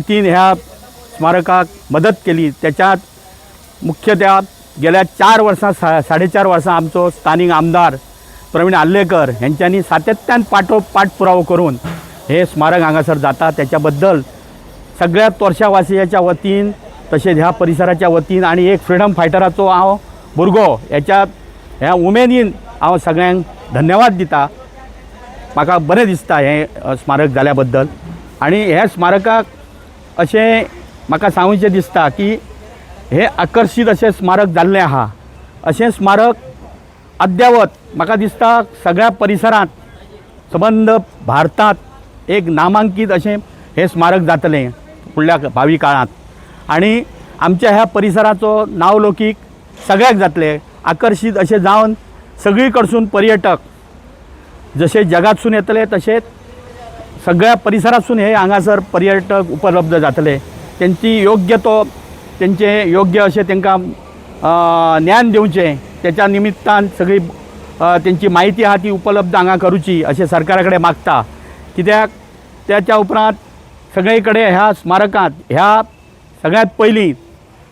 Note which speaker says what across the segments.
Speaker 1: स्थितीन ह्या स्मारकाक मदत केली त्याच्यात मुख्यतः गेल्या 4 वर्सां 4.5 वर्सां आमचो स्थानिक आमदार प्रवीण आल्लेकर यांच्यानी सातत्यान पाठपुरावो करून हे स्मारक हांगासर जाता त्याच्याबद्दल सगळ्या तोरशावासियाच्या वतीन तसेच ह्या परिसराच्या वतीन आणि एक फ्रीडम फायटराचो हांव भुरगो ह्या उमेदीन हांव सगळ्यांक धन्यवाद दिता। म्हाका बरें दिसता हे स्मारक जाल्या बद्दल आणि ह्या स्मारकाक अशें म्हाका सांगूचें दिसता की हे आकर्षित अशें स्मारक जाल्लें आहा। अशें स्मारक अद्यावत म्हाका दिसता सगळ्या परिसरांत संबंध भारतांत एक नामांकीत अशें हे स्मारक जातलें फुडल्या भावी काळांत आणि आमच्या ह्या परिसराचो नावलौकीक सगळ्याक जातले आकर्षित अशें जावन सगळी कडसून पर्यटक जसे जगातसून येतले तसेच सगळ्या परिसरातसून हे हांगासर पर्यटक उपलब्ध जातले त्यांची त्यांचे योग्य अशें तांकां ज्ञान दिवचें त्याच्या निमित्तान सगळी त्यांची माहिती आहा ती उपलब्ध हांगा करूची अशें सरकारा कडेन मागता। कित्याक त्याच्या उपरांत सगळे कडेन ह्या स्मारकांत ह्या सगळ्यात पयलीं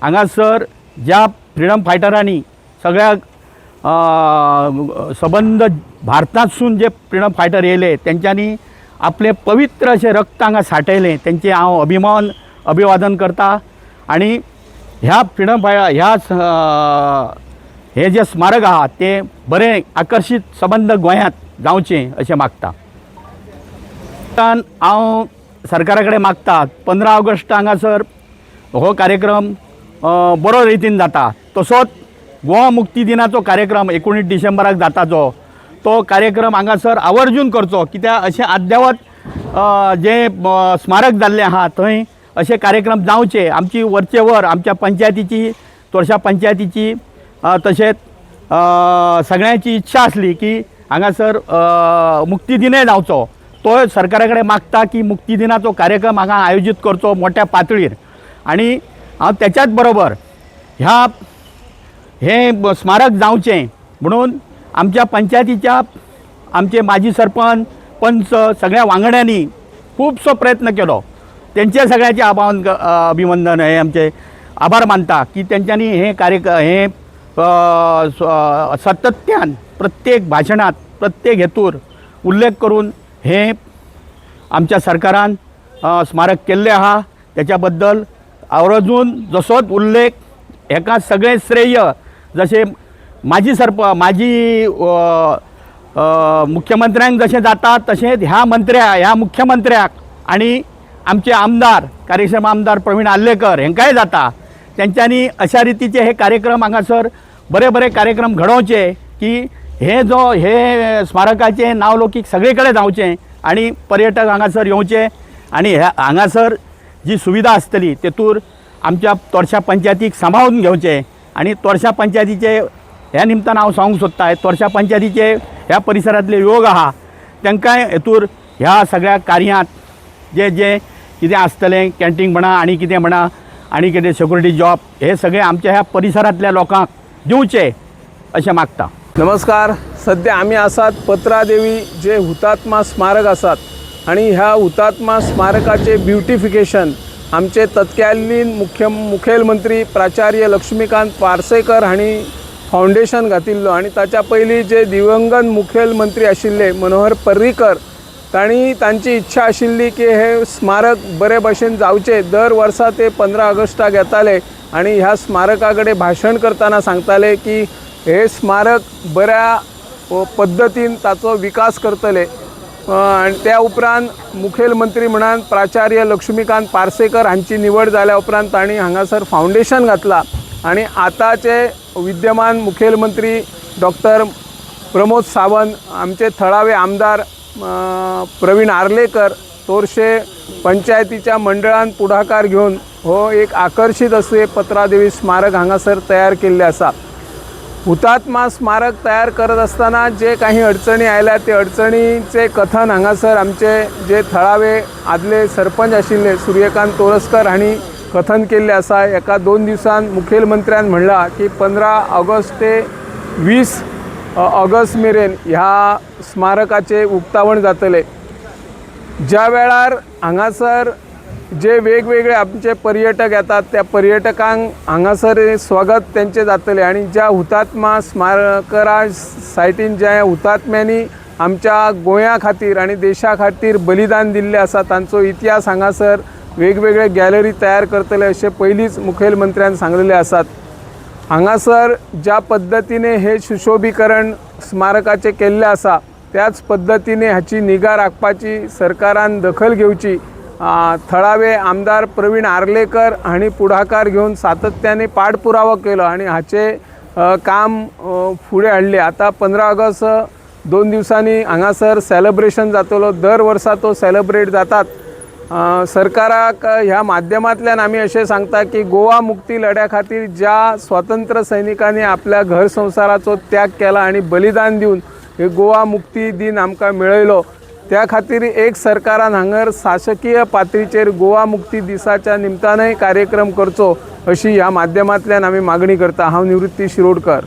Speaker 1: हांगासर ज्या फ्रीडम फायटरांनी सगळ्या संबंध भारतांतसून जे फ्रीडम फायटर येयले त्यांच्यांनी आपले पवित्र अशें रक्त हांगा सांठयलें त्यांचे हांव अभिवादन करता आणि ह्या फ्रीडम हे जे स्मारक आहा ते बरें आकर्षित संबंध गोंयांत जावचें अशें मागता। हांव सरकारा कडेन मागता 15 ऑगस्ट हांगासर हो कार्यक्रम बरो रितीन जाता तसोच गोवा मुक्ती दिनाचो कार्यक्रम 19 डिसेंबराक जाता तो कार्यक्रम हांगासर आवर्जून करचो कित्याक अशें अद्यावत जे स्मारक जाल्लें आहा थंय अशे कार्यक्रम जावचे। आमची वरचे वर आमच्या पंचायतीची तोरशा पंचायतीची तशेंच सगळ्यांची इच्छा आसली की हांगासर मुक्ती दिनय जावचो तो सरकारा कडेन मागता की मुक्ती दिनाचो कार्यक्रम हांगा आयोजीत करचो मोठ्या पातळीर आणि हांव त्याच्याच बरोबर हे स्मारक जावचें म्हणून आमच्या पंचायतीच्या आमचे माजी सरपंच पंच सगळ्या वांगड्यांनी खूबसो प्रयत्न केलो त्यांचे सगळ्यांचे अभिनंदन हे आमचे आभार मानता की त्यांच्यानी हे हे सातत्यान प्रत्येक भाशणात प्रत्येक हेतूर उल्लेख करून हे आमच्या सरकारान स्मारक केल्लें आहा त्याच्याबद्दल आवर्जून जसोच उल्लेख हेका सगळे श्रेय जसे माजी मुख्यमंत्र्यांक जशें जाता तशेंच ह्या मुख्यमंत्र्याक आणि आमचे आमदार कार्यक्षम आमदार प्रवीण आल्लेकर हेंकाय जाता त्यांच्यानी अशा रीतीचे हे कार्यक्रम हांगासर बरे कार्यक्रम घडोवचे की हे स्मारकाचे नावलौकीक सगळे कडेन जावचें आणि पर्यटक हांगासर येवचे आणि हांगासर जी सुविधा आसतली तेतूर आमच्या तोरशा पंचायतीक सांबाळून घेवचे आणि तोरशा पंचायतीचे ह्या निमतान हांव सांगूंक सोदता तोरशा पंचायतीचे ह्या परिसरांतले लोक आहा तांकांय हेतूर ह्या सगळ्या कार्यांत जे कितें आसतलें कॅन्टीन म्हणा आणि कितें म्हणा आणि कितें सिक्युरिटी जॉब हे सगळे आमच्या ह्या परिसरांतल्या लोकांक दिवचे अशें मागता।
Speaker 2: नमस्कार, सध्या आम्ही आसात पत्रादेवी जे हुतात्मा स्मारक आसात आणि ह्या हुतात्मा स्मारकाचे ब्युटिफिकेशन आमचे तत्कालीन मुखेलमंत्री प्राचार्य लक्ष्मीकांत पार्सेकर हांणी फाउंडेशन घातिल्लो आणि ताच्या पयलीं जे दिवंगत मुखेलमंत्री आशिल्ले मनोहर पर्रीकर तांची इच्छा आशिल्ली की हे स्मारक बरे भशेन जावचे। दर वर्सा ते 15 ऑगस्टाक येताले आणि ह्या स्मारका कडेन भाशण करतना सांगताले की हे स्मारक बऱ्या पद्धतीन ताचो विकास करतले आणि त्या उपरांत मुखेलमंत्री म्हणून प्राचार्य लक्ष्मीकांत पार्सेकर हांची निवड जाल्या उपरांत तांणी हांगासर फाउंडेशन घातला आणि आताचे विद्यमान मुखेलमंत्री डॉक्टर प्रमोद सावंत आमचे थळावे आमदार प्रवीण आर्लेकर तोरशे पंचायतीच्या मंडळान पुढाकार घेऊन हो एक आकर्षित असे पत्रादेवी स्मारक हांगासर तयार केल्ले आसा। हुतात्मा स्मारक तयार करत असताना जे काही अडचणी आयल्या ते अडचणीचे कथन हांगासर आमचे जे थळावे आदले सरपंच आशिल्ले सूर्यकांत तोरसकर हांणी कथन केल्ले आसा। एका 2 दिवसांत मुखेलमंत्र्यान म्हणला की 15 ऑगस्ट ते 20 ऑगस्ट मेरेन ह्या स्मारकाचे उक्तावण जातले। ज्या वेळार हांगासर जे वेगवेगळे आमचे पर्यटक येतात त्या पर्यटकांक हांगासर स्वागत त्यांचे जातले आणि ज्या हुतात्मा स्मारका सायटीन ज्या हुतात्म्यांनी आमच्या गोंया खातीर आणि देशा खातीर बलिदान दिल्ले आसा तांचो इतिहास हांगासर वेगवेगळे गॅलरी तयार करतले अशें पयलींच मुखेलमंत्र्यान सांगलेले आसात। हांगासर ज्या पद्धतीने हे सुशोभीकरण स्मारकाचे केल्ले आसा त्याच पद्धतीने हाची निगा राखपाची सरकारान दखल घेवची। थळावे आमदार प्रवीण आर्लेकर हांणी पुढाकार घेवन सातत्याने पाठपुरावो केलो आणि हाचे काम फुडें हाडले। आता 15 ऑगस्ट 2 दिवसांनी हांगासर सेलिब्रेशन जातलो, दर वर्सा तो सेलिब्रेट जातात। सरकाराक ह्या माध्यमांतल्यान आमी अशें सांगता की गोवा मुक्ती लढ्या खातीर ज्या स्वातंत्र्य सैनिकांनी आपल्या घर संवसाराचो त्याग केला आणि बलिदान दिवन हे गोवा मुक्ती दिन आमकां मेळयलो, त्या खातीर एक सरकारान हांगर शासकीय पातळीचेर गोवा मुक्ती दिसाच्या निमतानय कार्यक्रम करचो अशी ह्या माध्यमांतल्यान आमी मागणी करता। हांव निवृत्ती शिरोडकर।